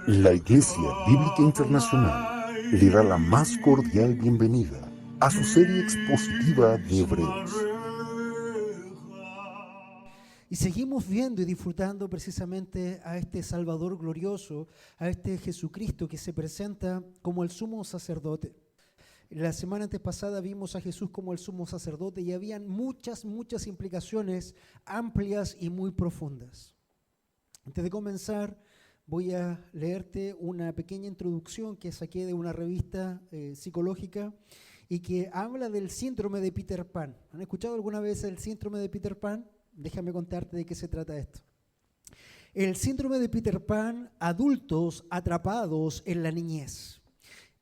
La Iglesia Bíblica Internacional le da la más cordial bienvenida a su serie expositiva de Hebreos. Y seguimos viendo y disfrutando precisamente a este Salvador glorioso, a este Jesucristo que se presenta como el sumo sacerdote. La semana antepasada vimos a Jesús como el sumo sacerdote y habían muchas implicaciones amplias y muy profundas. Antes de comenzar, voy a leerte una pequeña introducción que saqué de una revista psicológica y que habla del síndrome de Peter Pan. ¿Han escuchado alguna vez el síndrome de Peter Pan? Déjame contarte de qué se trata esto. El síndrome de Peter Pan, adultos atrapados en la niñez.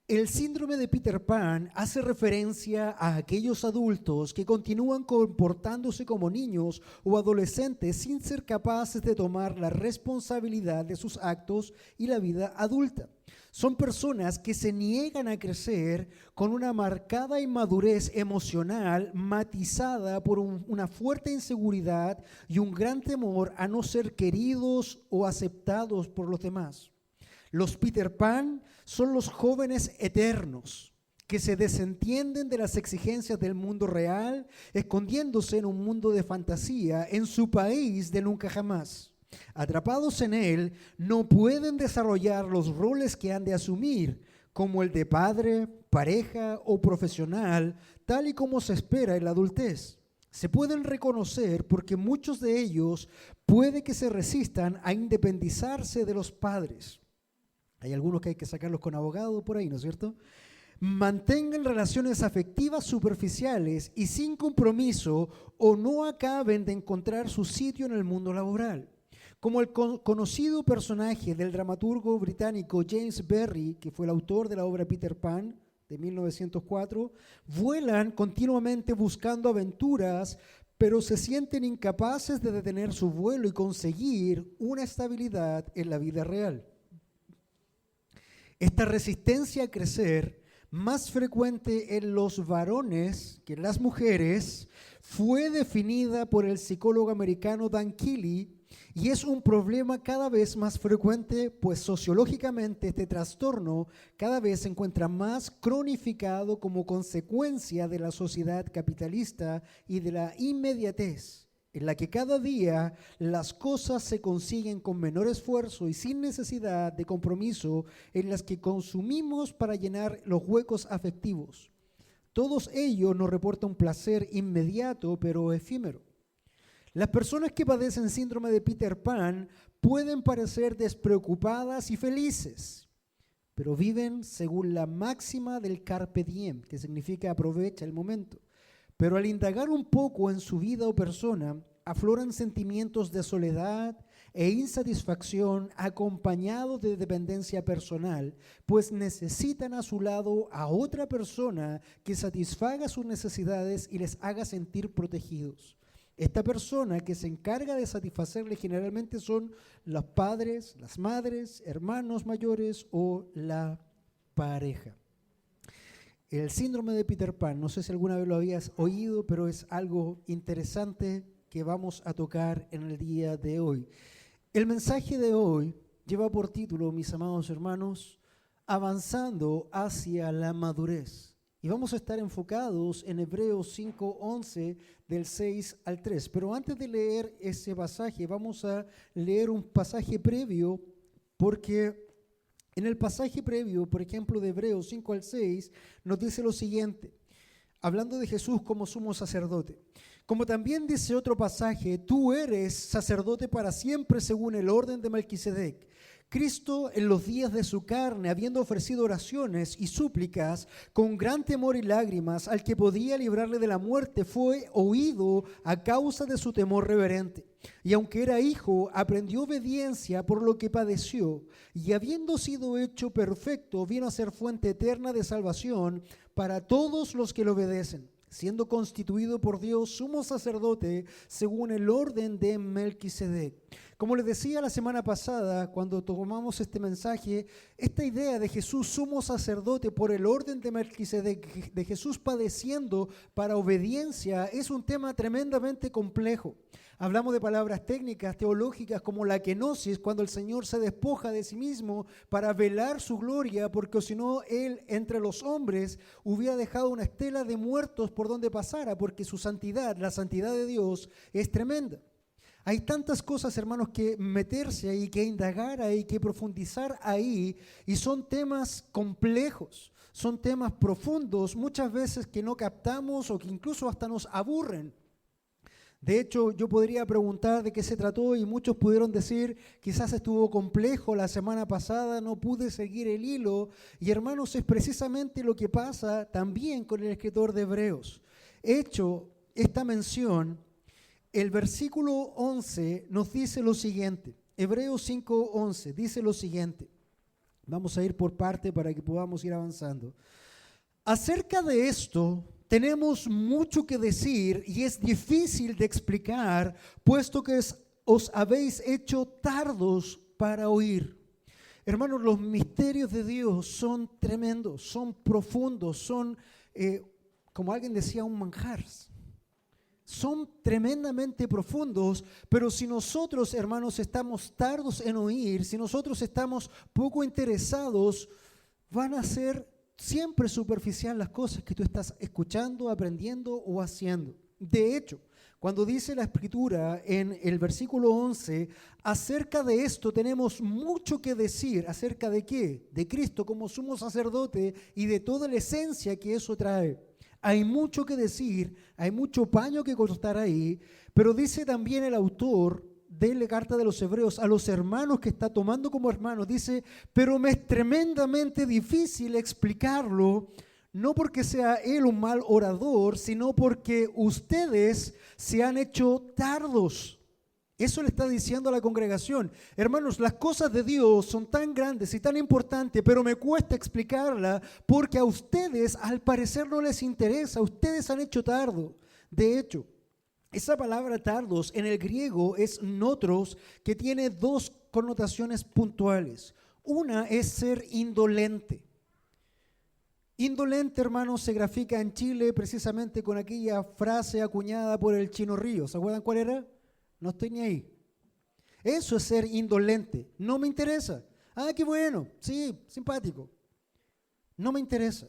El síndrome de Peter Pan hace referencia a aquellos adultos que continúan comportándose como niños o adolescentes sin ser capaces de tomar la responsabilidad de sus actos y la vida adulta. Son personas que se niegan a crecer con una marcada inmadurez emocional matizada por una fuerte inseguridad y un gran temor a no ser queridos o aceptados por los demás. Los Peter Pan son los jóvenes eternos que se desentienden de las exigencias del mundo real, escondiéndose en un mundo de fantasía en su país de nunca jamás. Atrapados en él, no pueden desarrollar los roles que han de asumir, como el de padre, pareja o profesional, tal y como se espera en la adultez. Se pueden reconocer porque muchos de ellos puede que se resistan a independizarse de los padres. Hay algunos que hay que sacarlos con abogado por ahí, ¿no es cierto? Mantengan relaciones afectivas superficiales y sin compromiso o no acaben de encontrar su sitio en el mundo laboral. Como el conocido personaje del dramaturgo británico James Barrie, que fue el autor de la obra Peter Pan de 1904, vuelan continuamente buscando aventuras, pero se sienten incapaces de detener su vuelo y conseguir una estabilidad en la vida real. Esta resistencia a crecer, más frecuente en los varones que en las mujeres, fue definida por el psicólogo americano Dan Keeley y es un problema cada vez más frecuente, pues sociológicamente este trastorno cada vez se encuentra más cronificado como consecuencia de la sociedad capitalista y de la inmediatez, en la que cada día las cosas se consiguen con menor esfuerzo y sin necesidad de compromiso, en las que consumimos para llenar los huecos afectivos. Todos ellos nos reportan un placer inmediato pero efímero. Las personas que padecen síndrome de Peter Pan pueden parecer despreocupadas y felices, pero viven según la máxima del carpe diem, que significa aprovecha el momento. Pero al indagar un poco en su vida o persona, afloran sentimientos de soledad e insatisfacción acompañados de dependencia personal, pues necesitan a su lado a otra persona que satisfaga sus necesidades y les haga sentir protegidos. Esta persona que se encarga de satisfacerles generalmente son los padres, las madres, hermanos mayores o la pareja. El síndrome de Peter Pan, no sé si alguna vez lo habías oído, pero es algo interesante que vamos a tocar en el día de hoy. El mensaje de hoy lleva por título, mis amados hermanos, Avanzando hacia la madurez. Y vamos a estar enfocados en Hebreos 5:11 del 6 al 3. Pero antes de leer ese pasaje, vamos a leer un pasaje previo, porque en el pasaje previo, por ejemplo, de Hebreos 5 al 6, nos dice lo siguiente, hablando de Jesús como sumo sacerdote. Como también dice otro pasaje, tú eres sacerdote para siempre según el orden de Melquisedec. Cristo en los días de su carne, habiendo ofrecido oraciones y súplicas con gran temor y lágrimas al que podía librarle de la muerte, fue oído a causa de su temor reverente. Y aunque era hijo, aprendió obediencia por lo que padeció, y habiendo sido hecho perfecto, vino a ser fuente eterna de salvación para todos los que le obedecen, siendo constituido por Dios sumo sacerdote según el orden de Melquisedec. Como les decía la semana pasada, cuando tomamos este mensaje, esta idea de Jesús sumo sacerdote por el orden de Melquisedec, de Jesús padeciendo para obediencia, es un tema tremendamente complejo. Hablamos de palabras técnicas, teológicas, como la kenosis, cuando el Señor se despoja de sí mismo para velar su gloria, porque si no, Él entre los hombres hubiera dejado una estela de muertos por donde pasara, porque su santidad, la santidad de Dios, es tremenda. Hay tantas cosas, hermanos, que meterse ahí, que indagar ahí, que profundizar ahí, y son temas complejos, son temas profundos, muchas veces que no captamos o que incluso hasta nos aburren. De hecho, yo podría preguntar de qué se trató y muchos pudieron decir, quizás estuvo complejo la semana pasada, no pude seguir el hilo. Y hermanos, es precisamente lo que pasa también con el escritor de Hebreos. Hecho esta mención, el versículo 11 nos dice lo siguiente. Hebreos 5:11 dice lo siguiente. Vamos a ir por parte para que podamos ir avanzando. Acerca de esto tenemos mucho que decir y es difícil de explicar, puesto que os habéis hecho tardos para oír. Hermanos, los misterios de Dios son tremendos, son profundos, son, como alguien decía, un manjar. Son tremendamente profundos, pero si nosotros, hermanos, estamos tardos en oír, si nosotros estamos poco interesados, van a ser siempre superficial las cosas que tú estás escuchando, aprendiendo o haciendo. De hecho, cuando dice la Escritura en el versículo 11, acerca de esto tenemos mucho que decir. ¿Acerca de qué? De Cristo como sumo sacerdote y de toda la esencia que eso trae. Hay mucho que decir, hay mucho paño que cortar ahí, pero dice también el autor de la carta de los Hebreos a los hermanos que está tomando como hermanos, dice, pero me es tremendamente difícil explicarlo, no porque sea él un mal orador, sino porque ustedes se han hecho tardos. Eso le está diciendo a la congregación. Hermanos, las cosas de Dios son tan grandes y tan importantes, pero me cuesta explicarla porque a ustedes al parecer no les interesa. Ustedes han hecho tardo. De hecho, esa palabra tardos en el griego es notros, que tiene dos connotaciones puntuales. Una es ser indolente. Indolente, hermanos, se grafica en Chile precisamente con aquella frase acuñada por el Chino Ríos. ¿Se acuerdan cuál era? No estoy ni ahí. Eso es ser indolente. No me interesa. Ah, qué bueno. Sí, simpático. No me interesa.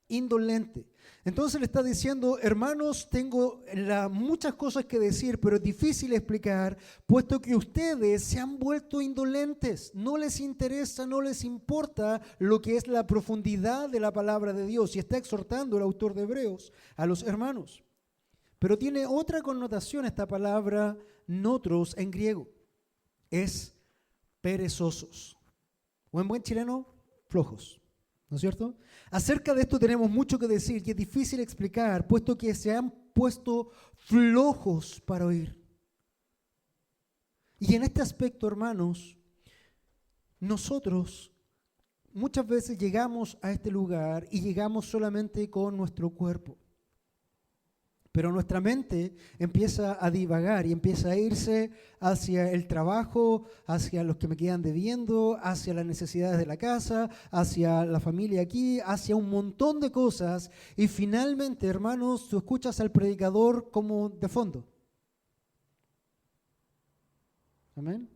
Indolente. Entonces le está diciendo, hermanos, tengo muchas cosas que decir, pero es difícil explicar, puesto que ustedes se han vuelto indolentes. No les interesa, no les importa lo que es la profundidad de la palabra de Dios. Y está exhortando el autor de Hebreos a los hermanos. Pero tiene otra connotación esta palabra notros en griego. Es perezosos. O en buen chileno, flojos. ¿No es cierto? Acerca de esto tenemos mucho que decir y es difícil explicar, puesto que se han puesto flojos para oír. Y en este aspecto, hermanos, nosotros muchas veces llegamos a este lugar y llegamos solamente con nuestro cuerpo. Pero nuestra mente empieza a divagar y empieza a irse hacia el trabajo, hacia los que me quedan debiendo, hacia las necesidades de la casa, hacia la familia aquí, hacia un montón de cosas. Y finalmente, hermanos, tú escuchas al predicador como de fondo. ¿Amén?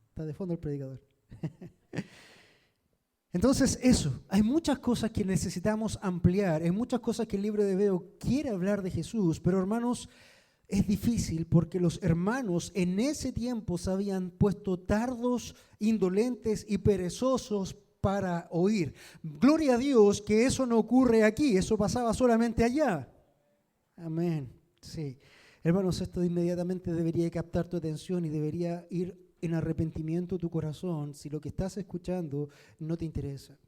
Está de fondo el predicador. Entonces eso, hay muchas cosas que necesitamos ampliar, hay muchas cosas que el libro de Hebreos quiere hablar de Jesús, pero hermanos, es difícil porque los hermanos en ese tiempo se habían puesto tardos, indolentes y perezosos para oír. Gloria a Dios que eso no ocurre aquí, eso pasaba solamente allá. Amén, sí. Hermanos, esto inmediatamente debería captar tu atención y debería ir en arrepentimiento tu corazón si lo que estás escuchando no te interesa.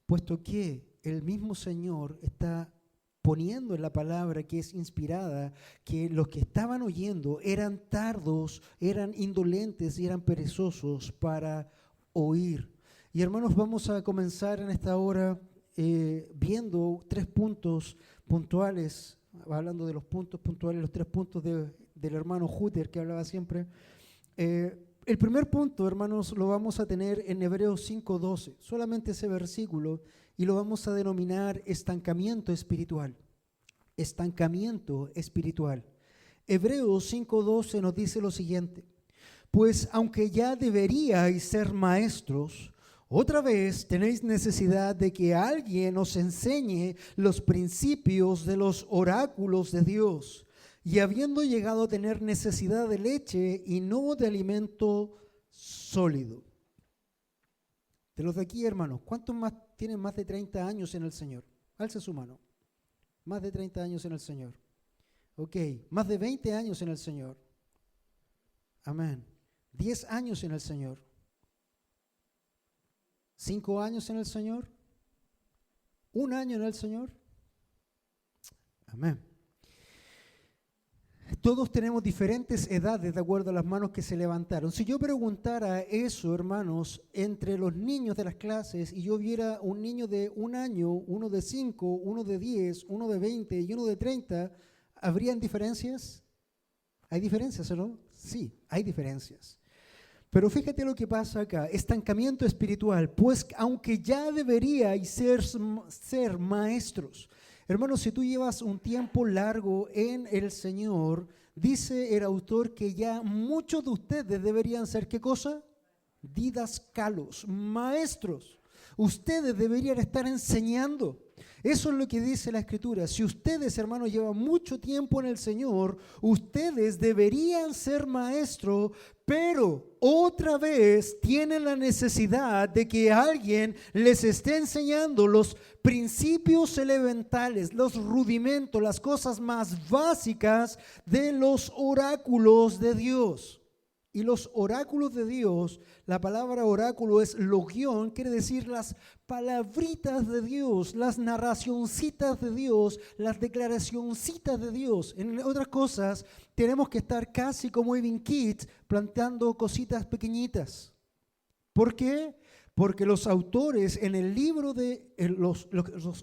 Puesto que el mismo Señor está poniendo en la palabra que es inspirada, que los que estaban oyendo eran tardos, eran indolentes y eran perezosos para oír. Y hermanos, vamos a comenzar en esta hora viendo 3 puntos puntuales, hablando de los puntos puntuales, los 3 puntos del hermano Hutter que hablaba siempre. El primer punto, hermanos, lo vamos a tener en Hebreos 5:12, solamente ese versículo, y lo vamos a denominar estancamiento espiritual. Estancamiento espiritual. Hebreos 5:12 nos dice lo siguiente: pues aunque ya deberíais ser maestros, otra vez tenéis necesidad de que alguien os enseñe los principios de los oráculos de Dios. Y habiendo llegado a tener necesidad de leche y no de alimento sólido. De los de aquí, hermanos, ¿cuántos más tienen más de 30 años en el Señor? Alce su mano. Más de 30 años en el Señor. Ok, más de 20 años en el Señor. Amén. 10 años en el Señor. 5 años en el Señor. 1 año en el Señor. Amén. Todos tenemos diferentes edades de acuerdo a las manos que se levantaron. Si yo preguntara eso, hermanos, entre los niños de las clases y yo viera un niño de 1 año, uno de 5, uno de 10, uno de 20 y uno de 30, ¿habrían diferencias? ¿Hay diferencias o no? Sí, hay diferencias. Pero fíjate lo que pasa acá, estancamiento espiritual, pues aunque ya deberíais ser maestros. Hermanos, si tú llevas un tiempo largo en el Señor, dice el autor que ya muchos de ustedes deberían ser, ¿qué cosa? Didascalos, maestros. Ustedes deberían estar enseñando. Eso es lo que dice la Escritura. Si ustedes, hermanos, llevan mucho tiempo en el Señor, ustedes deberían ser maestros, pero otra vez tienen la necesidad de que alguien les esté enseñando los principios elementales, los rudimentos, las cosas más básicas de los oráculos de Dios. Y los oráculos de Dios, la palabra oráculo es logión, quiere decir las palabritas de Dios, las narracioncitas de Dios, las declaracioncitas de Dios. En otras cosas, tenemos que estar casi como Evin Kids, planteando cositas pequeñitas. ¿Por qué? Porque los autores en el libro de, los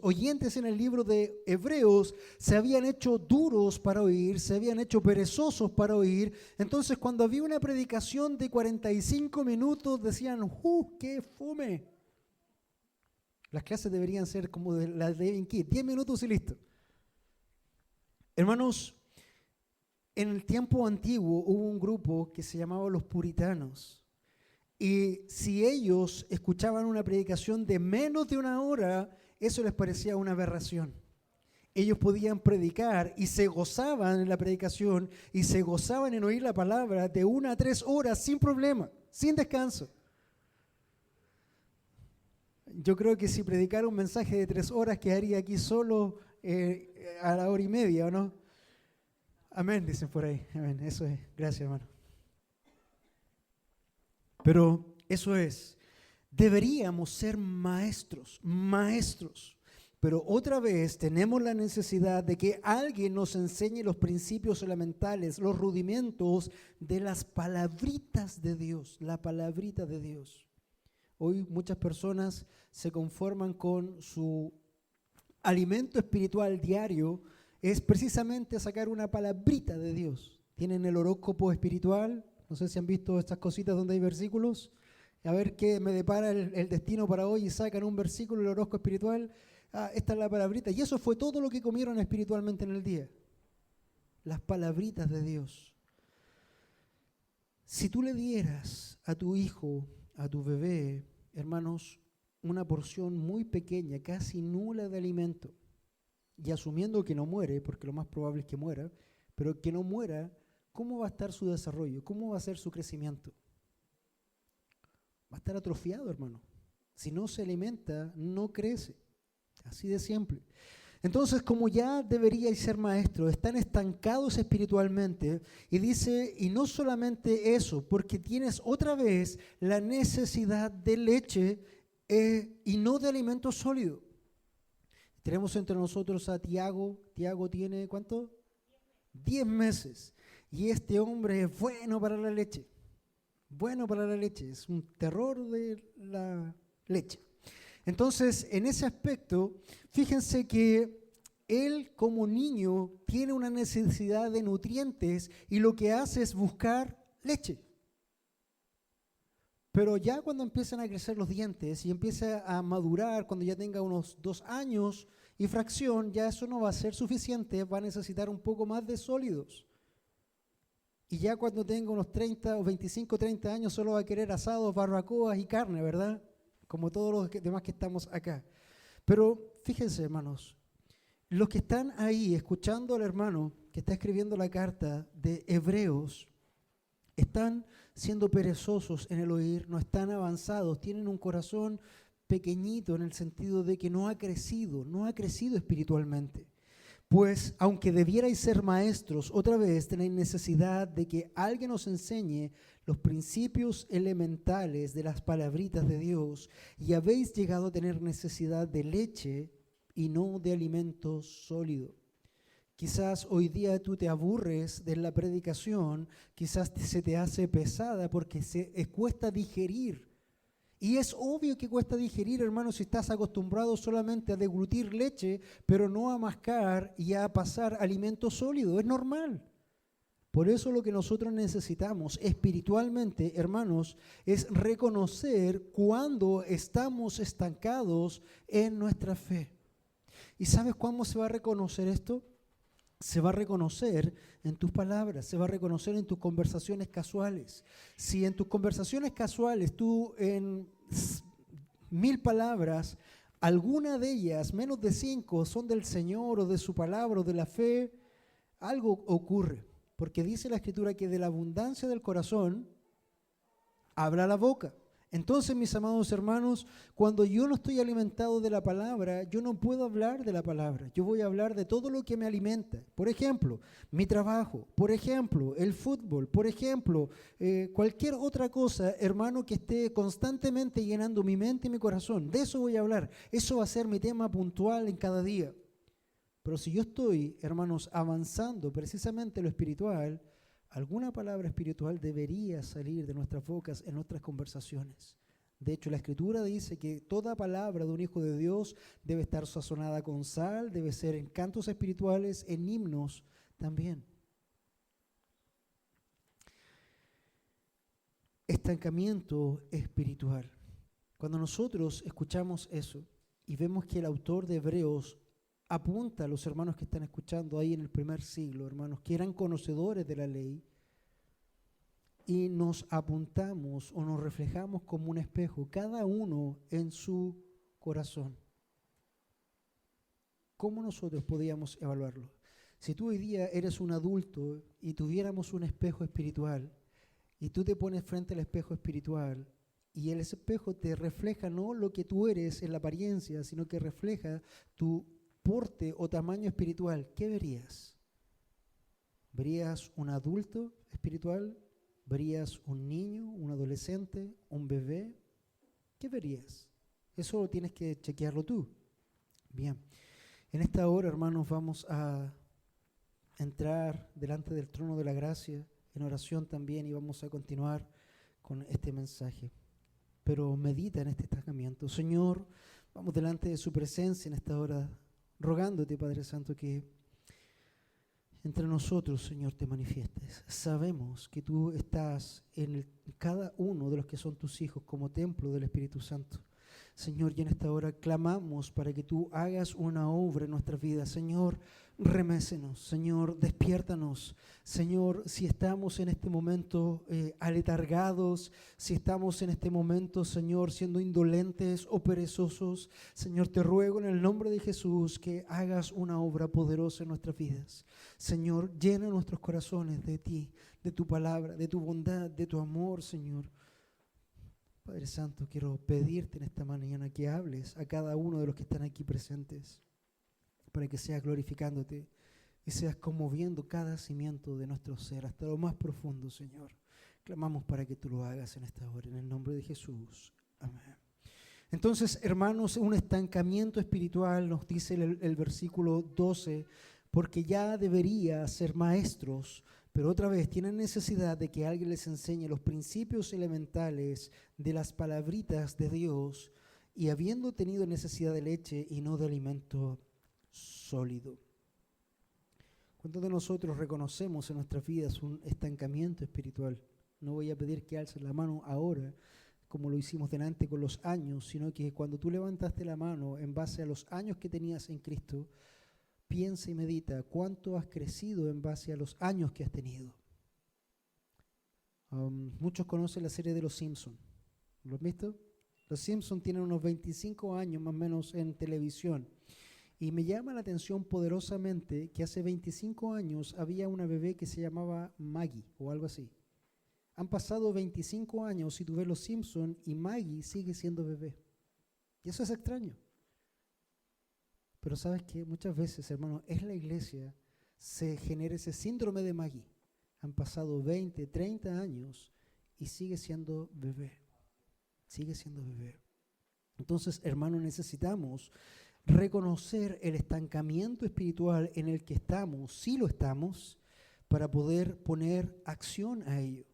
oyentes en el libro de Hebreos se habían hecho duros para oír, se habían hecho perezosos para oír. Entonces cuando había una predicación de 45 minutos decían, ¡qué fome! Las clases deberían ser como las de Evin Kidd, 10 minutos y listo. Hermanos, en el tiempo antiguo hubo un grupo que se llamaba los puritanos. Y si ellos escuchaban una predicación de menos de 1 hora, eso les parecía una aberración. Ellos podían predicar y se gozaban en la predicación y se gozaban en oír la palabra de 1 a 3 horas sin problema, sin descanso. Yo creo que si predicara un mensaje de 3 horas quedaría aquí solo a la 1:30, ¿o no? Amén, dicen por ahí. Amén, eso es. Gracias, hermano. Pero eso es, deberíamos ser maestros. Pero otra vez tenemos la necesidad de que alguien nos enseñe los principios elementales, los rudimentos de las palabritas de Dios, la palabrita de Dios. Hoy muchas personas se conforman con su alimento espiritual diario, es precisamente sacar una palabrita de Dios. Tienen el horóscopo espiritual. No sé si han visto estas cositas donde hay versículos. A ver qué me depara el destino para hoy y sacan un versículo, el horóscopo espiritual. Esta es la palabrita. Y eso fue todo lo que comieron espiritualmente en el día. Las palabritas de Dios. Si tú le dieras a tu hijo, a tu bebé, hermanos, una porción muy pequeña, casi nula de alimento, y asumiendo que no muere, porque lo más probable es que muera, pero que no muera, ¿cómo va a estar su desarrollo? ¿Cómo va a ser su crecimiento? Va a estar atrofiado, hermano. Si no se alimenta, no crece. Así de simple. Entonces, como ya deberíais ser maestros, están estancados espiritualmente, y dice, y no solamente eso, porque tienes otra vez la necesidad de leche y no de alimento sólido. Tenemos entre nosotros a Tiago. Tiago tiene, ¿cuánto? 10 meses. Y este hombre es bueno para la leche. Bueno para la leche. Es un terror de la leche. Entonces, en ese aspecto, fíjense que él como niño tiene una necesidad de nutrientes y lo que hace es buscar leche. Pero ya cuando empiezan a crecer los dientes y empieza a madurar, cuando ya tenga unos 2 años y fracción, ya eso no va a ser suficiente, va a necesitar un poco más de sólidos. Y ya cuando tenga unos 30 o 25, 30 años, solo va a querer asados, barbacoas y carne, ¿verdad? Como todos los demás que estamos acá. Pero fíjense, hermanos, los que están ahí escuchando al hermano que está escribiendo la carta de Hebreos, están siendo perezosos en el oír, no están avanzados, tienen un corazón pequeñito en el sentido de que no ha crecido espiritualmente. Pues aunque debierais ser maestros, otra vez tenéis necesidad de que alguien os enseñe los principios elementales de las palabritas de Dios, y habéis llegado a tener necesidad de leche y no de alimento sólido. Quizás hoy día tú te aburres de la predicación, quizás se te hace pesada porque cuesta digerir. Y es obvio que cuesta digerir, hermano, si estás acostumbrado solamente a deglutir leche, pero no a mascar y a pasar alimento sólido. Es normal. Por eso lo que nosotros necesitamos espiritualmente, hermanos, es reconocer cuando estamos estancados en nuestra fe. ¿Y sabes cómo se va a reconocer esto? Se va a reconocer en tus palabras, se va a reconocer en tus conversaciones casuales. Si en tus conversaciones casuales tú en 1000 palabras, alguna de ellas, menos de 5, son del Señor o de su palabra o de la fe, algo ocurre. Porque dice la Escritura que de la abundancia del corazón habla la boca. Entonces, mis amados hermanos, cuando yo no estoy alimentado de la palabra, yo no puedo hablar de la palabra. Yo voy a hablar de todo lo que me alimenta. Por ejemplo, mi trabajo. Por ejemplo, el fútbol. Por ejemplo, cualquier otra cosa, hermano, que esté constantemente llenando mi mente y mi corazón. De eso voy a hablar. Eso va a ser mi tema puntual en cada día. Pero si yo estoy, hermanos, avanzando precisamente en lo espiritual, alguna palabra espiritual debería salir de nuestras bocas en nuestras conversaciones. De hecho, la Escritura dice que toda palabra de un hijo de Dios debe estar sazonada con sal, debe ser en cantos espirituales, en himnos también. Estancamiento espiritual. Cuando nosotros escuchamos eso y vemos que el autor de Hebreos apunta a los hermanos que están escuchando ahí en el primer siglo, hermanos, que eran conocedores de la ley, y nos apuntamos o nos reflejamos como un espejo, cada uno en su corazón. ¿Cómo nosotros podíamos evaluarlo? Si tú hoy día eres un adulto y tuviéramos un espejo espiritual, y tú te pones frente al espejo espiritual, y el espejo te refleja no lo que tú eres en la apariencia, sino que refleja tu porte o tamaño espiritual, ¿qué verías? ¿Verías un adulto espiritual? ¿Verías un niño, un adolescente, un bebé? ¿Qué verías? Eso tienes que chequearlo tú. Bien, en esta hora, hermanos, vamos a entrar delante del trono de la gracia en oración también y vamos a continuar con este mensaje. Pero medita en este estancamiento. Señor, vamos delante de su presencia en esta hora, rogándote, Padre Santo, que entre nosotros, Señor, te manifiestes. Sabemos que tú estás en cada uno de los que son tus hijos como templo del Espíritu Santo. Señor, y en esta hora clamamos para que tú hagas una obra en nuestras vidas. Señor, remécenos. Señor, despiértanos. Señor, si estamos en este momento aletargados, si estamos en este momento, Señor, siendo indolentes o perezosos, Señor, te ruego en el nombre de Jesús que hagas una obra poderosa en nuestras vidas. Señor, llena nuestros corazones de ti, de tu palabra, de tu bondad, de tu amor, Señor. Padre Santo, quiero pedirte en esta mañana que hables a cada uno de los que están aquí presentes, para que seas glorificándote y seas conmoviendo cada cimiento de nuestro ser hasta lo más profundo, Señor. Clamamos para que tú lo hagas en esta hora, en el nombre de Jesús. Amén. Entonces, hermanos, un estancamiento espiritual, nos dice el versículo 12, porque ya debería ser maestros, pero otra vez tienen necesidad de que alguien les enseñe los principios elementales de las palabritas de Dios, y habiendo tenido necesidad de leche y no de alimento sólido. ¿Cuántos de nosotros reconocemos en nuestras vidas un estancamiento espiritual? No voy a pedir que alcen la mano ahora, como lo hicimos delante con los años, sino que cuando tú levantaste la mano en base a los años que tenías en Cristo, piensa y medita cuánto has crecido en base a los años que has tenido. Muchos conocen la serie de Los Simpsons. ¿Lo has visto? Los Simpsons tienen unos 25 años más o menos en televisión. Y me llama la atención poderosamente que hace 25 años había una bebé que se llamaba Maggie o algo así. Han pasado 25 años y tú ves Los Simpsons y Maggie sigue siendo bebé. Y eso es extraño. Pero sabes que muchas veces, hermano, es la iglesia, se genera ese síndrome de Maggie. Han pasado 20, 30 años y sigue siendo bebé. Sigue siendo bebé. Entonces, hermano, necesitamos reconocer el estancamiento espiritual en el que estamos, si lo estamos, para poder poner acción a ello.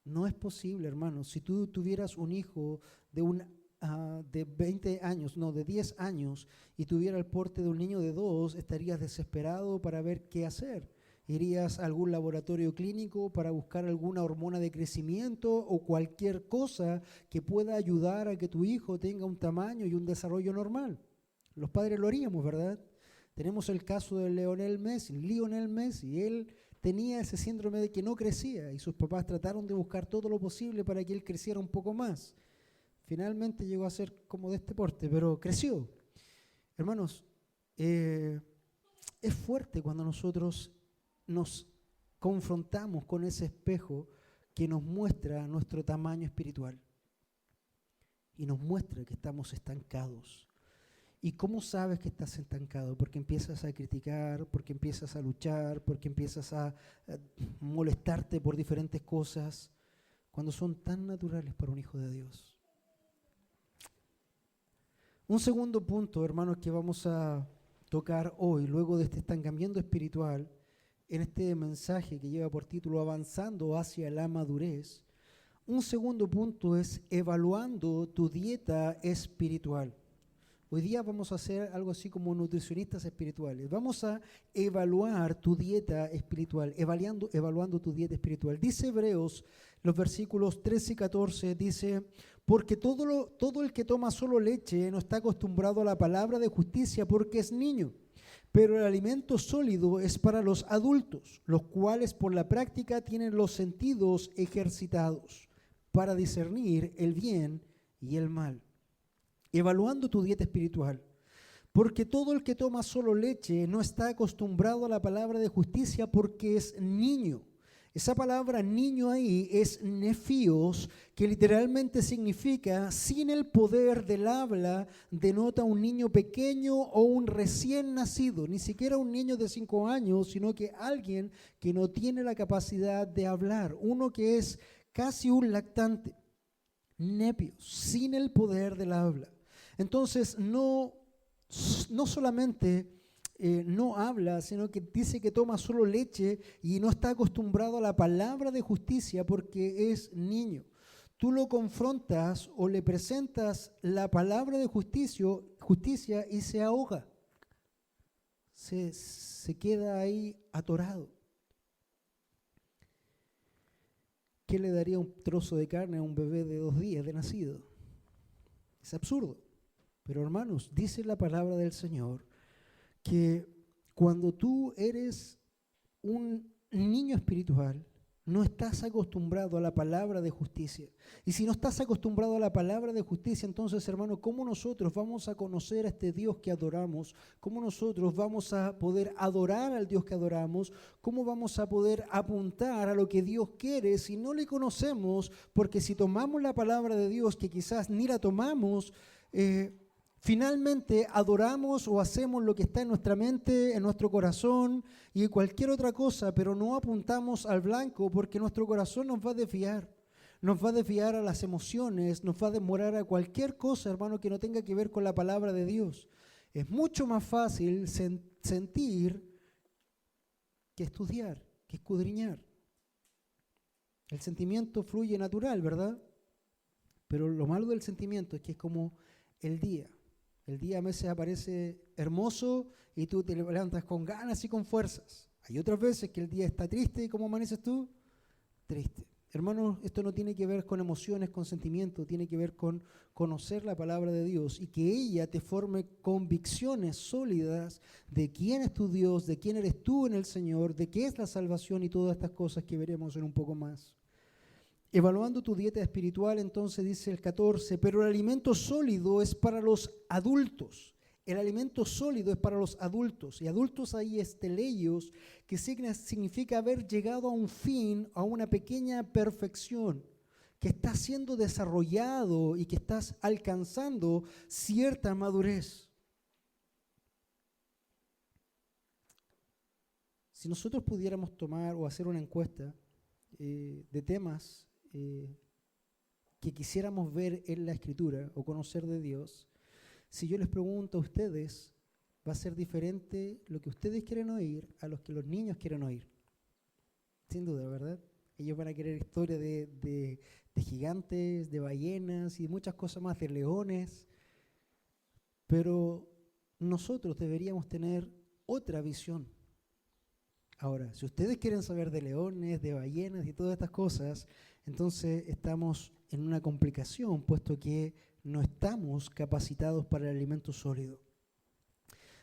No es posible, hermano. Si tú tuvieras un hijo de 20 años, no, de 10 años, y tuviera el porte de un niño de 2, estarías desesperado para ver qué hacer. Irías a algún laboratorio clínico para buscar alguna hormona de crecimiento o cualquier cosa que pueda ayudar a que tu hijo tenga un tamaño y un desarrollo normal. Los padres lo haríamos, ¿verdad? Tenemos el caso de Lionel Messi. Él tenía ese síndrome de que no crecía y sus papás trataron de buscar todo lo posible para que él creciera un poco más. Finalmente llegó a ser como de este porte, pero creció. Hermanos, es fuerte cuando nosotros nos confrontamos con ese espejo que nos muestra nuestro tamaño espiritual y nos muestra que estamos estancados. ¿Y cómo sabes que estás estancado? Porque empiezas a criticar, porque empiezas a luchar, porque empiezas a molestarte por diferentes cosas, cuando son tan naturales para un hijo de Dios. Un segundo punto, hermanos, que vamos a tocar hoy, luego de este estancamiento espiritual, en este mensaje que lleva por título Avanzando hacia la madurez, un segundo punto es evaluando tu dieta espiritual. Hoy día vamos a hacer algo así como nutricionistas espirituales. Vamos a evaluar tu dieta espiritual, evaluando tu dieta espiritual. Dice Hebreos, los versículos 13 y 14, dice, porque todo el que toma solo leche no está acostumbrado a la palabra de justicia porque es niño. Pero el alimento sólido es para los adultos, los cuales por la práctica tienen los sentidos ejercitados para discernir el bien y el mal. Evaluando tu dieta espiritual, porque todo el que toma solo leche no está acostumbrado a la palabra de justicia porque es niño. Esa palabra niño ahí es nefios, que literalmente significa sin el poder del habla, denota un niño pequeño o un recién nacido, ni siquiera un niño de 5 años, sino que alguien que no tiene la capacidad de hablar, uno que es casi un lactante, nepios, sin el poder del habla. Entonces no solamente no habla, sino que dice que toma solo leche y no está acostumbrado a la palabra de justicia porque es niño. Tú lo confrontas o le presentas la palabra de justicia y se ahoga. Se queda ahí atorado. ¿Qué le daría un trozo de carne a un bebé de 2 días de nacido? Es absurdo. Pero hermanos, dice la palabra del Señor que cuando tú eres un niño espiritual, no estás acostumbrado a la palabra de justicia. Y si no estás acostumbrado a la palabra de justicia, entonces, hermano, ¿cómo nosotros vamos a conocer a este Dios que adoramos? ¿Cómo nosotros vamos a poder adorar al Dios que adoramos? ¿Cómo vamos a poder apuntar a lo que Dios quiere si no le conocemos? Porque si tomamos la palabra de Dios, que quizás ni la tomamos, finalmente adoramos o hacemos lo que está en nuestra mente, en nuestro corazón y cualquier otra cosa, pero no apuntamos al blanco porque nuestro corazón nos va a desviar. Nos va a desviar a las emociones, nos va a demorar a cualquier cosa, hermano, que no tenga que ver con la palabra de Dios. Es mucho más fácil sentir que estudiar, que escudriñar. El sentimiento fluye natural, ¿verdad? Pero lo malo del sentimiento es que es como el día. El día a veces aparece hermoso y tú te levantas con ganas y con fuerzas. Hay otras veces que el día está triste y ¿cómo amaneces tú? Triste. Hermanos, esto no tiene que ver con emociones, con sentimientos, tiene que ver con conocer la palabra de Dios y que ella te forme convicciones sólidas de quién es tu Dios, de quién eres tú en el Señor, de qué es la salvación y todas estas cosas que veremos en un poco más. Evaluando tu dieta espiritual, entonces dice el 14, pero el alimento sólido es para los adultos. El alimento sólido es para los adultos. Y adultos ahí es teleios, que significa haber llegado a un fin, a una pequeña perfección, que está siendo desarrollado y que estás alcanzando cierta madurez. Si nosotros pudiéramos tomar o hacer una encuesta de temas que quisiéramos ver en la Escritura o conocer de Dios, si yo les pregunto a ustedes, va a ser diferente lo que ustedes quieren oír a lo que los niños quieren oír. Sin duda, ¿verdad? Ellos van a querer historias de gigantes, de ballenas y de muchas cosas más, de leones. Pero nosotros deberíamos tener otra visión. Ahora, si ustedes quieren saber de leones, de ballenas y todas estas cosas, entonces estamos en una complicación, puesto que no estamos capacitados para el alimento sólido.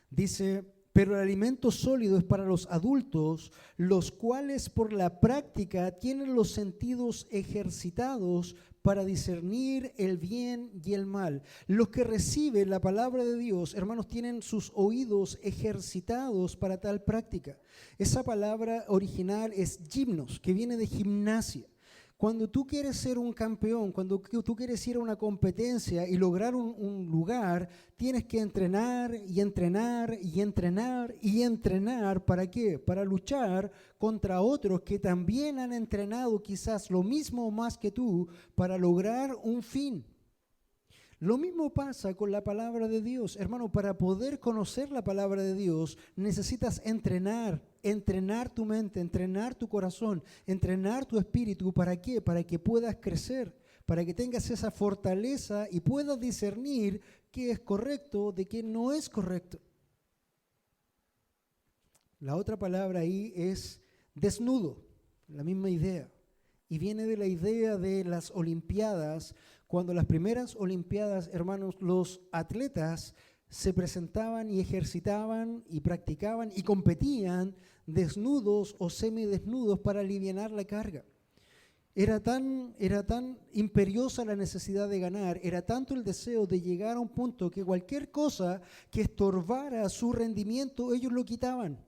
Dice, pero el alimento sólido es para los adultos, los cuales por la práctica tienen los sentidos ejercitados para discernir el bien y el mal. Los que reciben la palabra de Dios, hermanos, tienen sus oídos ejercitados para tal práctica. Esa palabra original es gimnos, que viene de gimnasia. Cuando tú quieres ser un campeón, cuando tú quieres ir a una competencia y lograr un lugar, tienes que entrenar y entrenar y entrenar y entrenar. ¿Para qué? Para luchar contra otros que también han entrenado quizás lo mismo o más que tú para lograr un fin. Lo mismo pasa con la palabra de Dios. Hermano, para poder conocer la palabra de Dios, necesitas entrenar tu mente, entrenar tu corazón, entrenar tu espíritu. ¿Para qué? Para que puedas crecer, para que tengas esa fortaleza y puedas discernir qué es correcto de qué no es correcto. La otra palabra ahí es desnudo, la misma idea. Y viene de la idea de las Olimpiadas. Cuando las primeras Olimpiadas, hermanos, los atletas se presentaban y ejercitaban y practicaban y competían desnudos o semidesnudos para alivianar la carga. Era tan imperiosa la necesidad de ganar, era tanto el deseo de llegar a un punto que cualquier cosa que estorbara su rendimiento, ellos lo quitaban.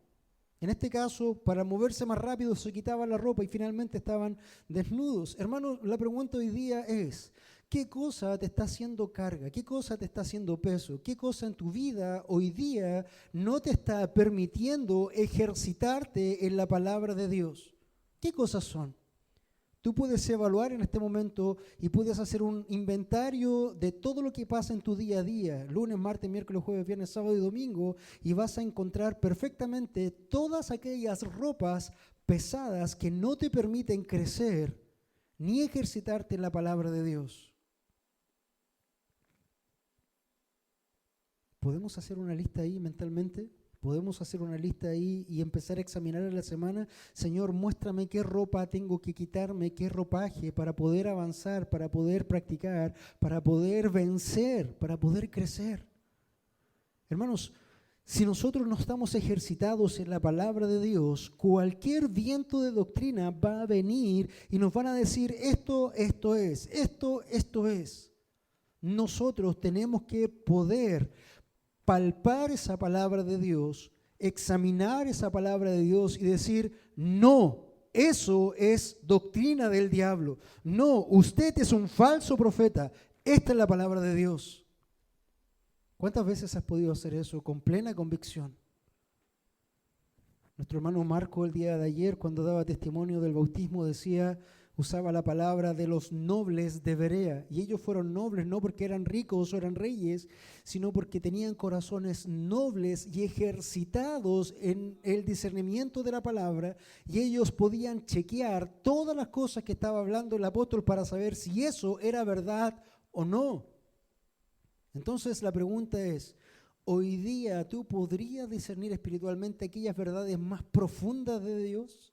En este caso, para moverse más rápido, se quitaban la ropa y finalmente estaban desnudos. Hermano, la pregunta hoy día es, ¿qué cosa te está haciendo carga? ¿Qué cosa te está haciendo peso? ¿Qué cosa en tu vida hoy día no te está permitiendo ejercitarte en la palabra de Dios? ¿Qué cosas son? Tú puedes evaluar en este momento y puedes hacer un inventario de todo lo que pasa en tu día a día, lunes, martes, miércoles, jueves, viernes, sábado y domingo, y vas a encontrar perfectamente todas aquellas ropas pesadas que no te permiten crecer ni ejercitarte en la palabra de Dios. ¿Podemos hacer una lista ahí mentalmente? ¿Podemos hacer una lista ahí y empezar a examinar en la semana? Señor, muéstrame qué ropa tengo que quitarme, qué ropaje para poder avanzar, para poder practicar, para poder vencer, para poder crecer. Hermanos, si nosotros no estamos ejercitados en la palabra de Dios, cualquier viento de doctrina va a venir y nos van a decir esto es. Nosotros tenemos que poder palpar esa palabra de Dios, examinar esa palabra de Dios y decir, no, eso es doctrina del diablo. No, usted es un falso profeta. Esta es la palabra de Dios. ¿Cuántas veces has podido hacer eso con plena convicción? Nuestro hermano Marco el día de ayer, cuando daba testimonio del bautismo, usaba la palabra de los nobles de Berea. Y ellos fueron nobles no porque eran ricos o eran reyes, sino porque tenían corazones nobles y ejercitados en el discernimiento de la palabra. Y ellos podían chequear todas las cosas que estaba hablando el apóstol para saber si eso era verdad o no. Entonces la pregunta es, ¿hoy día tú podrías discernir espiritualmente aquellas verdades más profundas de Dios?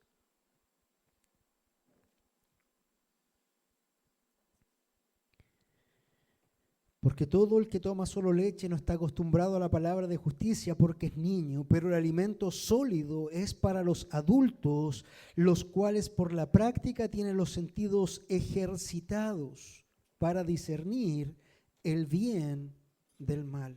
Porque todo el que toma solo leche no está acostumbrado a la palabra de justicia porque es niño, pero el alimento sólido es para los adultos, los cuales por la práctica tienen los sentidos ejercitados para discernir el bien del mal.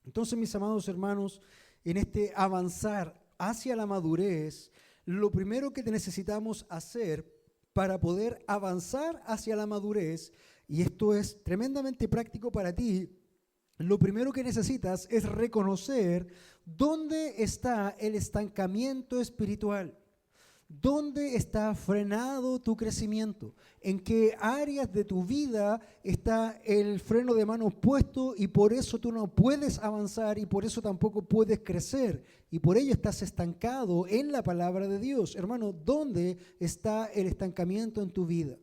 Entonces, mis amados hermanos, en este avanzar hacia la madurez, lo primero que necesitamos hacer para poder avanzar hacia la madurez, y esto es tremendamente práctico para ti, lo primero que necesitas es reconocer dónde está el estancamiento espiritual. ¿Dónde está frenado tu crecimiento? ¿En qué áreas de tu vida está el freno de mano puesto y por eso tú no puedes avanzar y por eso tampoco puedes crecer? Y por ello estás estancado en la palabra de Dios. Hermano, ¿dónde está el estancamiento en tu vida?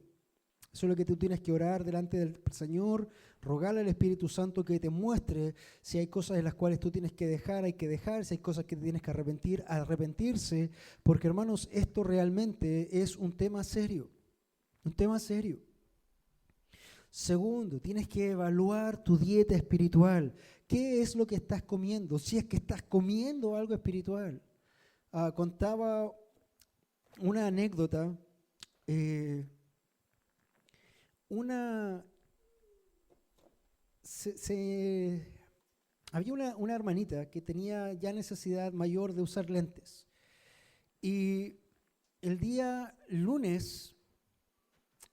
Eso es lo que tú tienes que orar delante del Señor, rogarle al Espíritu Santo que te muestre si hay cosas en las cuales tú tienes que dejar, hay que dejar, si hay cosas que te tienes que arrepentir, arrepentirse, porque hermanos, esto realmente es un tema serio, un tema serio. Segundo, tienes que evaluar tu dieta espiritual. ¿Qué es lo que estás comiendo? Si es que estás comiendo algo espiritual. Contaba una anécdota, había una hermanita que tenía ya necesidad mayor de usar lentes. Y el día lunes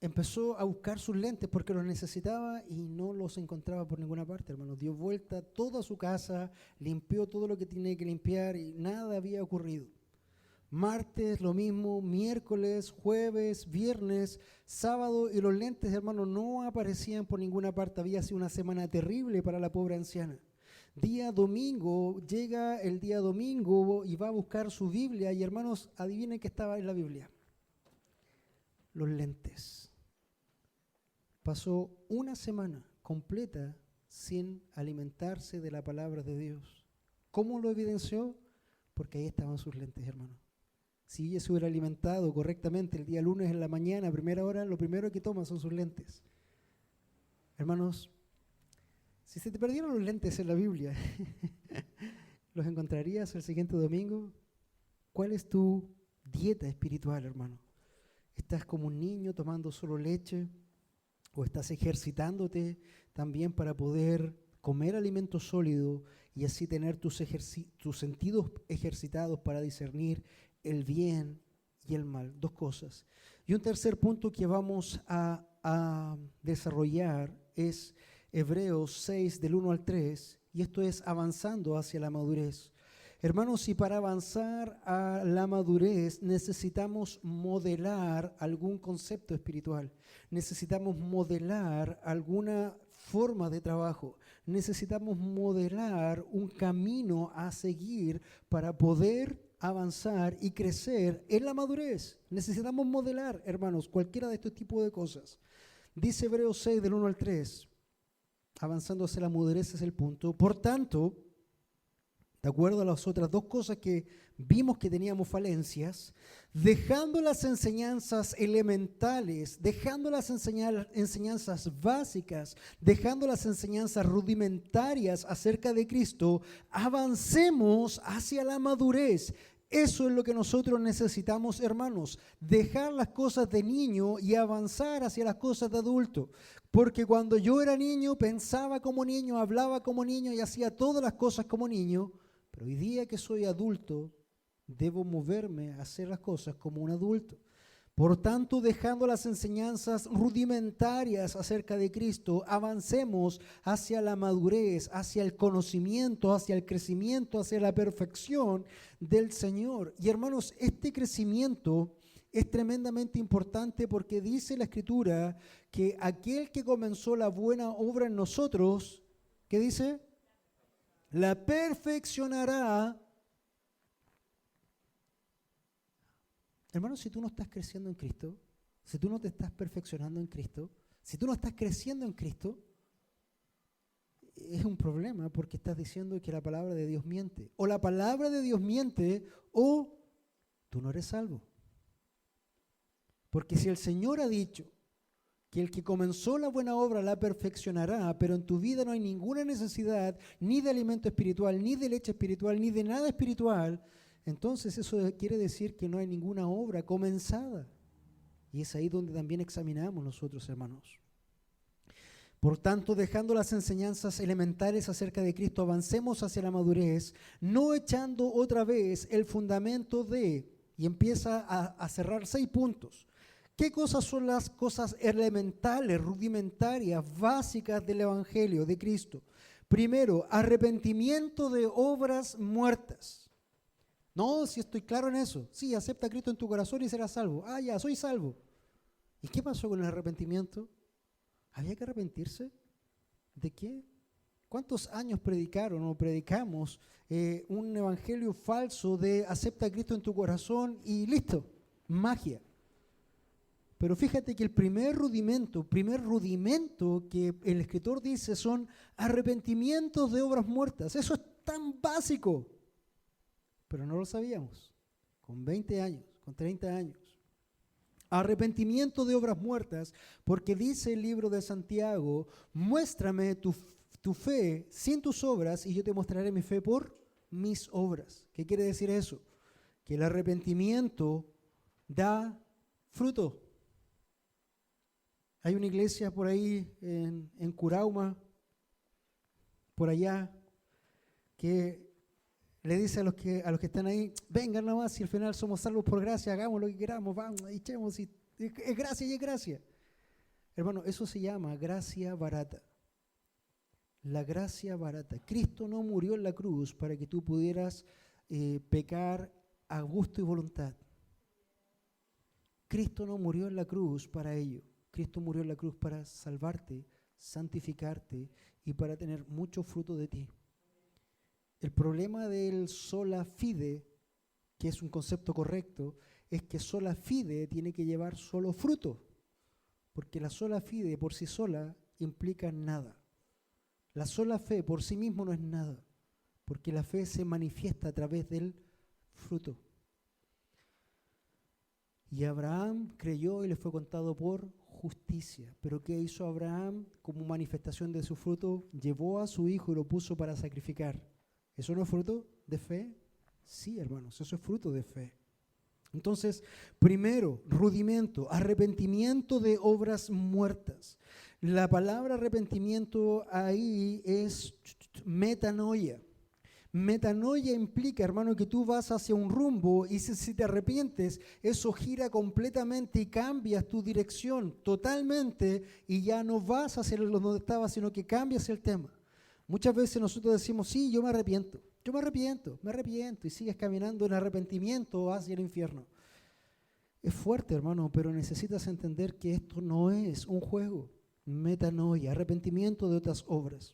empezó a buscar sus lentes porque los necesitaba y no los encontraba por ninguna parte, hermano. Dio vuelta toda su casa, limpió todo lo que tenía que limpiar y nada había ocurrido. Martes lo mismo, miércoles, jueves, viernes, sábado, y los lentes, hermano, no aparecían por ninguna parte. Había sido una semana terrible para la pobre anciana. Día domingo, llega el día domingo y va a buscar su Biblia y, hermanos, adivinen qué estaba en la Biblia. Los lentes. Pasó una semana completa sin alimentarse de la palabra de Dios. ¿Cómo lo evidenció? Porque ahí estaban sus lentes, hermano. Si ella se hubiera alimentado correctamente el día lunes en la mañana, a primera hora, lo primero que toma son sus lentes. Hermanos, si se te perdieron los lentes en la Biblia, ¿los encontrarías el siguiente domingo? ¿Cuál es tu dieta espiritual, hermano? ¿Estás como un niño tomando solo leche? ¿O estás ejercitándote también para poder comer alimento sólido y así tener tus sentidos ejercitados para discernir el bien y el mal? Dos cosas. Y un tercer punto que vamos a desarrollar es Hebreos 6 del 1 al 3, y esto es avanzando hacia la madurez. Hermanos, si para avanzar a la madurez necesitamos modelar algún concepto espiritual, necesitamos modelar alguna forma de trabajo, necesitamos modelar un camino a seguir para poder avanzar y crecer en la madurez. Necesitamos modelar, hermanos, cualquiera de estos tipos de cosas. Dice Hebreos 6 del 1 al 3, avanzando hacia la madurez es el punto. Por tanto, de acuerdo a las otras dos cosas que vimos que teníamos falencias, dejando las enseñanzas elementales, dejando las enseñanzas básicas, dejando las enseñanzas rudimentarias acerca de Cristo, avancemos hacia la madurez. Eso es lo que nosotros necesitamos, hermanos, dejar las cosas de niño y avanzar hacia las cosas de adulto. Porque cuando yo era niño, pensaba como niño, hablaba como niño y hacía todas las cosas como niño. Pero hoy día que soy adulto, debo moverme a hacer las cosas como un adulto. Por tanto, dejando las enseñanzas rudimentarias acerca de Cristo, avancemos hacia la madurez, hacia el conocimiento, hacia el crecimiento, hacia la perfección del Señor. Y hermanos, este crecimiento es tremendamente importante porque dice la Escritura que aquel que comenzó la buena obra en nosotros, ¿qué dice? La perfeccionará. Hermanos, si tú no estás creciendo en Cristo, si tú no te estás perfeccionando en Cristo, si tú no estás creciendo en Cristo, es un problema porque estás diciendo que la palabra de Dios miente. O la palabra de Dios miente o tú no eres salvo. Porque si el Señor ha dicho que el que comenzó la buena obra la perfeccionará, pero en tu vida no hay ninguna necesidad ni de alimento espiritual, ni de leche espiritual, ni de nada espiritual, entonces eso quiere decir que no hay ninguna obra comenzada. Y es ahí donde también examinamos nosotros, hermanos. Por tanto, dejando las enseñanzas elementales acerca de Cristo, avancemos hacia la madurez, no echando otra vez el fundamento y empieza a cerrar 6 puntos. ¿Qué cosas son las cosas elementales, rudimentarias, básicas del Evangelio de Cristo? Primero, arrepentimiento de obras muertas. No, si estoy claro en eso. Sí, acepta a Cristo en tu corazón y serás salvo. Ah, ya, soy salvo. ¿Y qué pasó con el arrepentimiento? ¿Había que arrepentirse? ¿De qué? ¿Cuántos años predicaron o predicamos un evangelio falso de acepta a Cristo en tu corazón y listo, magia? Pero fíjate que el primer rudimento que el escritor dice son arrepentimientos de obras muertas. Eso es tan básico, pero no lo sabíamos. Con 20 años, con 30 años. Arrepentimiento de obras muertas, porque dice el libro de Santiago, muéstrame tu fe sin tus obras y yo te mostraré mi fe por mis obras. ¿Qué quiere decir eso? Que el arrepentimiento da fruto. Hay una iglesia por ahí en Curauma, por allá, que le dice a los que están ahí, vengan nomás, si al final somos salvos por gracia, hagamos lo que queramos, vamos, echemos, y es gracia y es gracia. Hermano, eso se llama gracia barata. La gracia barata. Cristo no murió en la cruz para que tú pudieras pecar a gusto y voluntad. Cristo no murió en la cruz para ello. Cristo murió en la cruz para salvarte, santificarte y para tener mucho fruto de ti. El problema del sola fide, que es un concepto correcto, es que sola fide tiene que llevar solo fruto, porque la sola fide por sí sola implica nada. La sola fe por sí mismo no es nada, porque la fe se manifiesta a través del fruto. Y Abraham creyó y le fue contado por justicia. ¿Pero qué hizo Abraham como manifestación de su fruto? Llevó a su hijo y lo puso para sacrificar. ¿Eso no es fruto de fe? Sí, hermanos, eso es fruto de fe. Entonces, primero, rudimento, arrepentimiento de obras muertas. La palabra arrepentimiento ahí es metanoia. Metanoia implica, hermano, que tú vas hacia un rumbo y si te arrepientes, eso gira completamente y cambias tu dirección totalmente y ya no vas hacia donde estabas, sino que cambias el tema. Muchas veces nosotros decimos, sí, yo me arrepiento, y sigues caminando en arrepentimiento hacia el infierno. Es fuerte, hermano, pero necesitas entender que esto no es un juego. Metanoia, arrepentimiento de otras obras.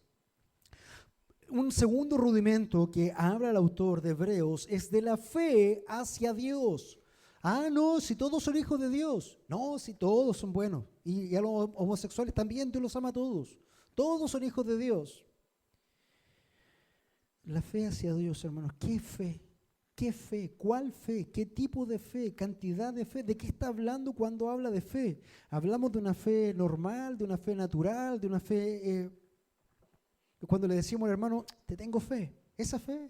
Un segundo rudimento que habla el autor de Hebreos es de la fe hacia Dios. Ah, no, si todos son hijos de Dios. No, si todos son buenos. Y a los homosexuales también Dios los ama a todos. Todos son hijos de Dios. La fe hacia Dios, hermanos. ¿Qué fe? ¿Qué fe? ¿Cuál fe? ¿Qué tipo de fe? ¿Cantidad de fe? ¿De qué está hablando cuando habla de fe? ¿Hablamos de una fe normal, de una fe natural, de una fe... Cuando le decimos al hermano, te tengo fe, esa fe.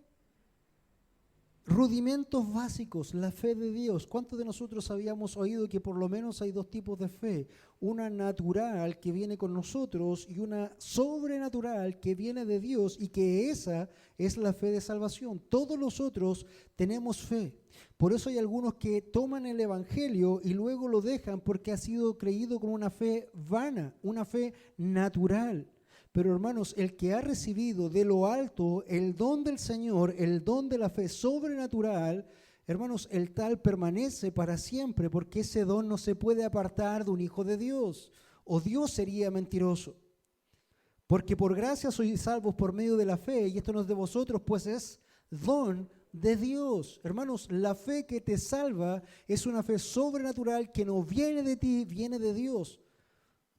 Rudimentos básicos, la fe de Dios. ¿Cuántos de nosotros habíamos oído que por lo menos hay 2 tipos de fe? Una natural que viene con nosotros y una sobrenatural que viene de Dios y que esa es la fe de salvación. Todos nosotros tenemos fe. Por eso hay algunos que toman el evangelio y luego lo dejan porque ha sido creído con una fe vana, una fe natural. Pero hermanos, el que ha recibido de lo alto el don del Señor, el don de la fe sobrenatural, hermanos, el tal permanece para siempre porque ese don no se puede apartar de un hijo de Dios. O Dios sería mentiroso. Porque por gracia sois salvos por medio de la fe y esto no es de vosotros, pues es don de Dios. Hermanos, la fe que te salva es una fe sobrenatural que no viene de ti, viene de Dios.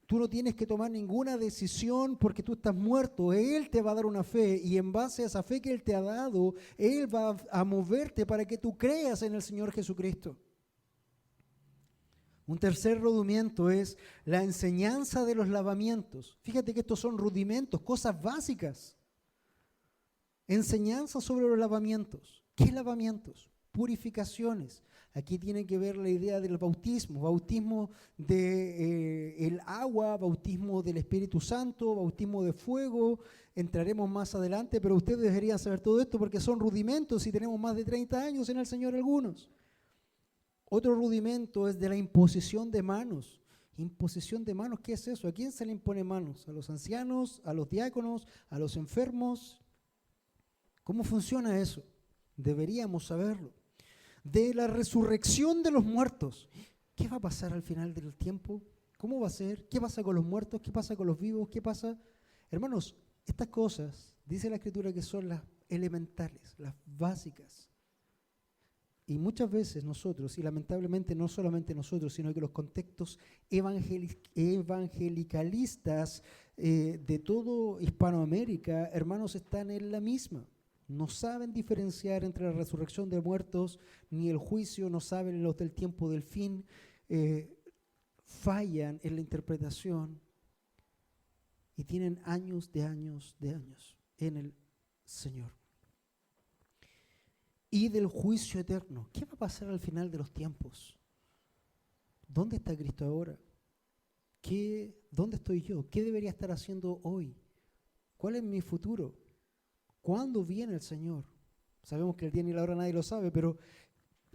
Tú no tienes que tomar ninguna decisión porque tú estás muerto. Él te va a dar una fe y en base a esa fe que Él te ha dado, Él va a moverte para que tú creas en el Señor Jesucristo. Un tercer rudimento es la enseñanza de los lavamientos. Fíjate que estos son rudimentos, cosas básicas. Enseñanza sobre los lavamientos. ¿Qué lavamientos? Purificaciones. Aquí tiene que ver la idea del bautismo. Bautismo del agua, bautismo del Espíritu Santo, bautismo de fuego. Entraremos más adelante, pero ustedes deberían saber todo esto porque son rudimentos y tenemos más de 30 años en el Señor algunos. Otro rudimento es de la imposición de manos. Imposición de manos, ¿qué es eso? ¿A quién se le impone manos? ¿A los ancianos? ¿A los diáconos? ¿A los enfermos? ¿Cómo funciona eso? Deberíamos saberlo. De la resurrección de los muertos. ¿Qué va a pasar al final del tiempo? ¿Cómo va a ser? ¿Qué pasa con los muertos? ¿Qué pasa con los vivos? ¿Qué pasa? Hermanos, estas cosas, dice la Escritura, que son las elementales, las básicas. Y muchas veces nosotros, y lamentablemente no solamente nosotros, sino que los contextos evangelicalistas de todo Hispanoamérica, hermanos, están en la misma. No saben diferenciar entre la resurrección de muertos ni el juicio, no saben los del tiempo del fin, fallan en la interpretación y tienen años en el Señor. Y del juicio eterno. ¿Qué va a pasar al final de los tiempos? ¿Dónde está Cristo ahora? ¿Dónde estoy yo? ¿Qué debería estar haciendo hoy? ¿Cuál es mi futuro? ¿Cuándo viene el Señor? Sabemos que el día ni la hora nadie lo sabe, pero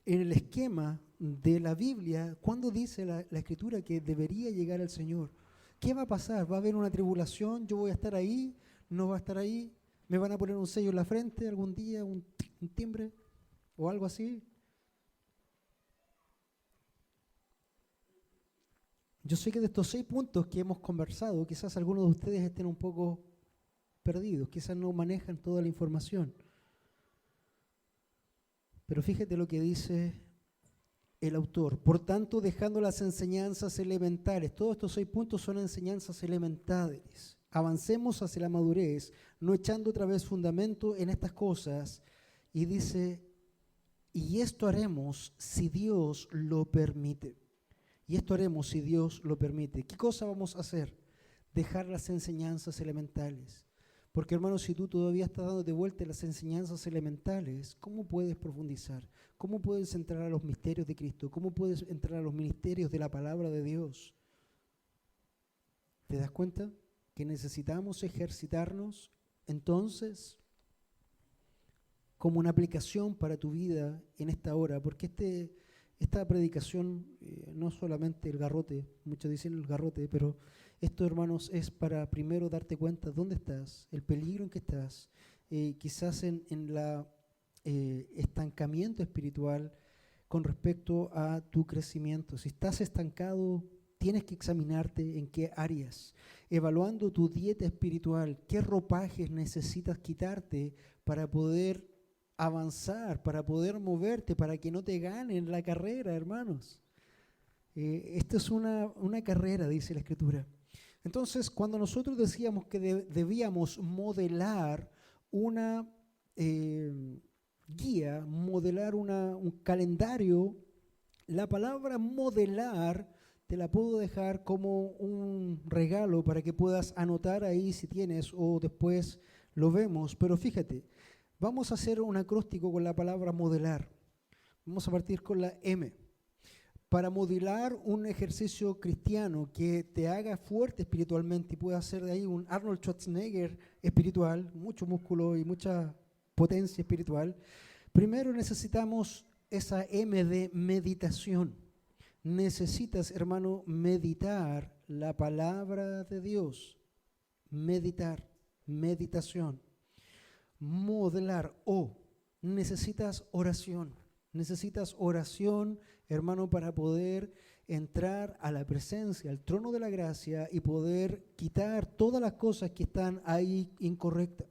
en el esquema de la Biblia, ¿cuándo dice la Escritura que debería llegar el Señor? ¿Qué va a pasar? ¿Va a haber una tribulación? ¿Yo voy a estar ahí? ¿No va a estar ahí? ¿Me van a poner un sello en la frente algún día? ¿Un timbre? ¿O algo así? Yo sé que de estos 6 puntos que hemos conversado, quizás algunos de ustedes estén un poco perdidos, quizás no manejan toda la información. Pero fíjate lo que dice el autor. Por tanto, dejando las enseñanzas elementales, todos estos 6 puntos son enseñanzas elementales. Avancemos hacia la madurez, no echando otra vez fundamento en estas cosas. Y dice, y esto haremos si Dios lo permite. Y esto haremos si Dios lo permite. ¿Qué cosa vamos a hacer? Dejar las enseñanzas elementales. Porque, hermanos, si tú todavía estás dándote vuelta en las enseñanzas elementales, ¿cómo puedes profundizar? ¿Cómo puedes entrar a los misterios de Cristo? ¿Cómo puedes entrar a los misterios de la palabra de Dios? ¿Te das cuenta que necesitamos ejercitarnos entonces como una aplicación para tu vida en esta hora? Porque esta predicación no solamente el garrote, muchos dicen el garrote, pero esto, hermanos, es para primero darte cuenta dónde estás, el peligro en que estás, quizás en el estancamiento espiritual con respecto a tu crecimiento. Si estás estancado, tienes que examinarte en qué áreas, evaluando tu dieta espiritual, qué ropajes necesitas quitarte para poder avanzar, para poder moverte, para que no te ganen la carrera, hermanos. Esta es una carrera, dice la Escritura. Entonces, cuando nosotros decíamos que debíamos modelar una guía, modelar un calendario, la palabra modelar te la puedo dejar como un regalo para que puedas anotar ahí si tienes o después lo vemos. Pero fíjate, vamos a hacer un acróstico con la palabra modelar. Vamos a partir con la M. Para modelar un ejercicio cristiano que te haga fuerte espiritualmente y pueda hacer de ahí un Arnold Schwarzenegger espiritual, mucho músculo y mucha potencia espiritual, primero necesitamos esa M de meditación. Necesitas, hermano, meditar la palabra de Dios. Meditar, meditación. Modelar necesitas oración. Necesitas oración, hermano, para poder entrar a la presencia, al trono de la gracia y poder quitar todas las cosas que están ahí incorrectas.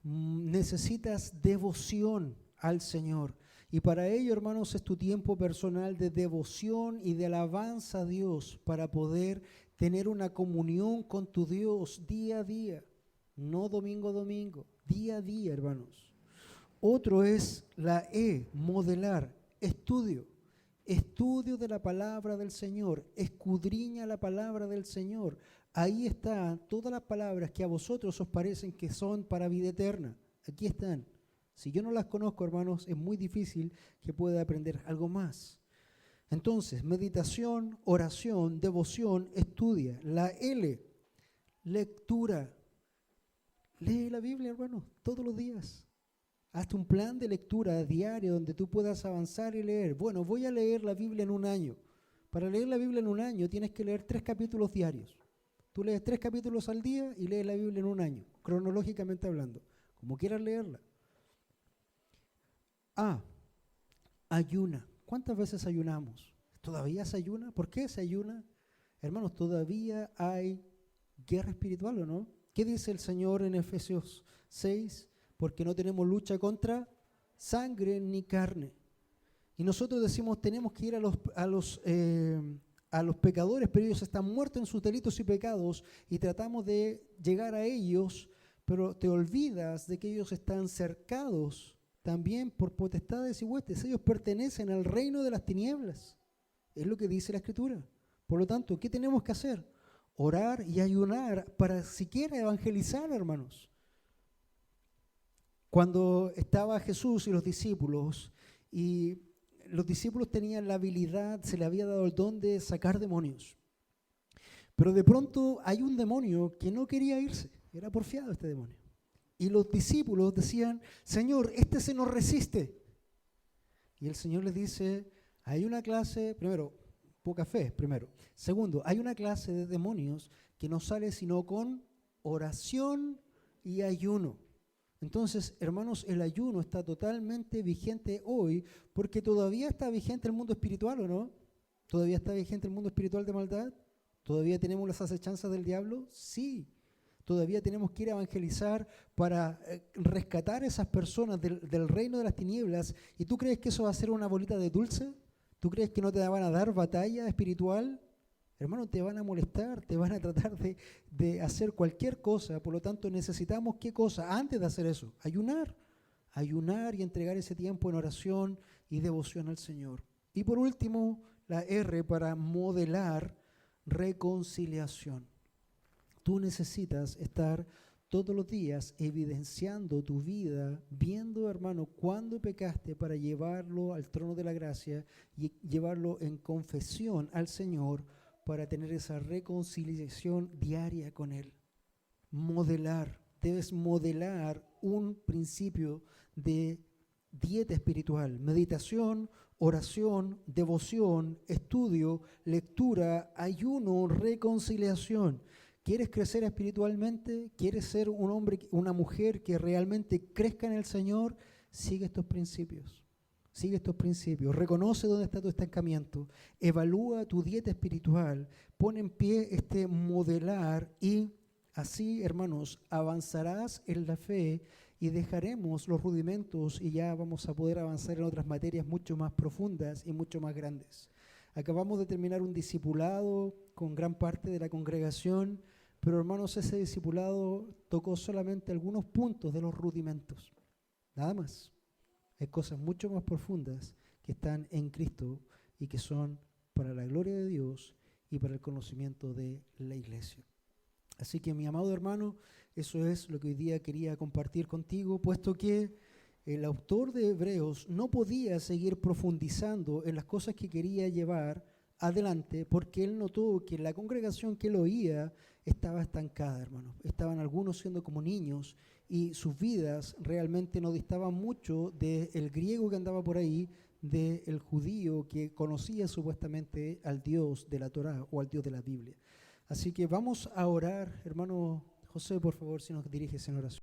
Necesitas devoción al Señor. Y para ello, hermanos, es tu tiempo personal de devoción y de alabanza a Dios para poder tener una comunión con tu Dios día a día, no domingo a domingo, día a día, hermanos. Otro es la E, modelar, estudio. estudio de la palabra del Señor, escudriña la palabra del Señor. Ahí están todas las palabras que a vosotros os parecen que son para vida eterna. Aquí están. Si yo no las conozco, hermanos, es muy difícil que pueda aprender algo más. Entonces, meditación, oración, devoción, estudia. La L, lectura. Lee la Biblia, hermano, todos los días. Hazte un plan de lectura diario donde tú puedas avanzar y leer. Bueno, voy a leer la Biblia en un año. Para leer la Biblia en un año tienes que leer 3 capítulos diarios. Tú lees 3 capítulos al día y lees la Biblia en un año, cronológicamente hablando, como quieras leerla. Ayuna. ¿Cuántas veces ayunamos? ¿Todavía se ayuna? ¿Por qué se ayuna? Hermanos, todavía hay guerra espiritual, ¿o no? ¿Qué dice el Señor en Efesios 6? Porque no tenemos lucha contra sangre ni carne. Y nosotros decimos, tenemos que ir a los pecadores, pero ellos están muertos en sus delitos y pecados, y tratamos de llegar a ellos, pero te olvidas de que ellos están cercados también por potestades y huestes. Ellos pertenecen al reino de las tinieblas. Es lo que dice la Escritura. Por lo tanto, ¿qué tenemos que hacer? Orar y ayunar para siquiera evangelizar, hermanos. Cuando estaba Jesús y los discípulos tenían la habilidad, se le había dado el don de sacar demonios. Pero de pronto hay un demonio que no quería irse, era porfiado este demonio. Y los discípulos decían, Señor, este se nos resiste. Y el Señor les dice, hay una clase, primero, poca fe, primero. Segundo, hay una clase de demonios que no sale sino con oración y ayuno. Entonces, hermanos, el ayuno está totalmente vigente hoy, porque todavía está vigente el mundo espiritual, ¿o no? ¿Todavía está vigente el mundo espiritual de maldad? ¿Todavía tenemos las acechanzas del diablo? Sí. Todavía tenemos que ir a evangelizar para rescatar a esas personas del reino de las tinieblas. ¿Y tú crees que eso va a ser una bolita de dulce? ¿Tú crees que no te van a dar batalla espiritual? Hermano, te van a molestar, te van a tratar de hacer cualquier cosa. Por lo tanto, necesitamos, ¿qué cosa? Antes de hacer eso, ayunar. Ayunar y entregar ese tiempo en oración y devoción al Señor. Y por último, la R para modelar reconciliación. Tú necesitas estar todos los días evidenciando tu vida, viendo, hermano, cuándo pecaste para llevarlo al trono de la gracia y llevarlo en confesión al Señor para tener esa reconciliación diaria con Él. Modelar, debes modelar un principio de dieta espiritual, meditación, oración, devoción, estudio, lectura, ayuno, reconciliación. ¿Quieres crecer espiritualmente? ¿Quieres ser un hombre, una mujer que realmente crezca en el Señor? Sigue estos principios. Sigue estos principios. Reconoce dónde está tu estancamiento. Evalúa tu dieta espiritual. Pon en pie este modelar y así, hermanos, avanzarás en la fe y dejaremos los rudimentos y ya vamos a poder avanzar en otras materias mucho más profundas y mucho más grandes. Acabamos de terminar un discipulado con gran parte de la congregación, pero hermanos, ese discipulado tocó solamente algunos puntos de los rudimentos, nada más. Hay cosas mucho más profundas que están en Cristo y que son para la gloria de Dios y para el conocimiento de la iglesia. Así que, mi amado hermano, eso es lo que hoy día quería compartir contigo, puesto que el autor de Hebreos no podía seguir profundizando en las cosas que quería llevar adelante, porque él notó que la congregación que lo oía estaba estancada, hermano. Estaban algunos siendo como niños y sus vidas realmente no distaban mucho del griego que andaba por ahí, del judío que conocía supuestamente al Dios de la Torá o al Dios de la Biblia. Así que vamos a orar, hermano José, por favor, si nos diriges en oración.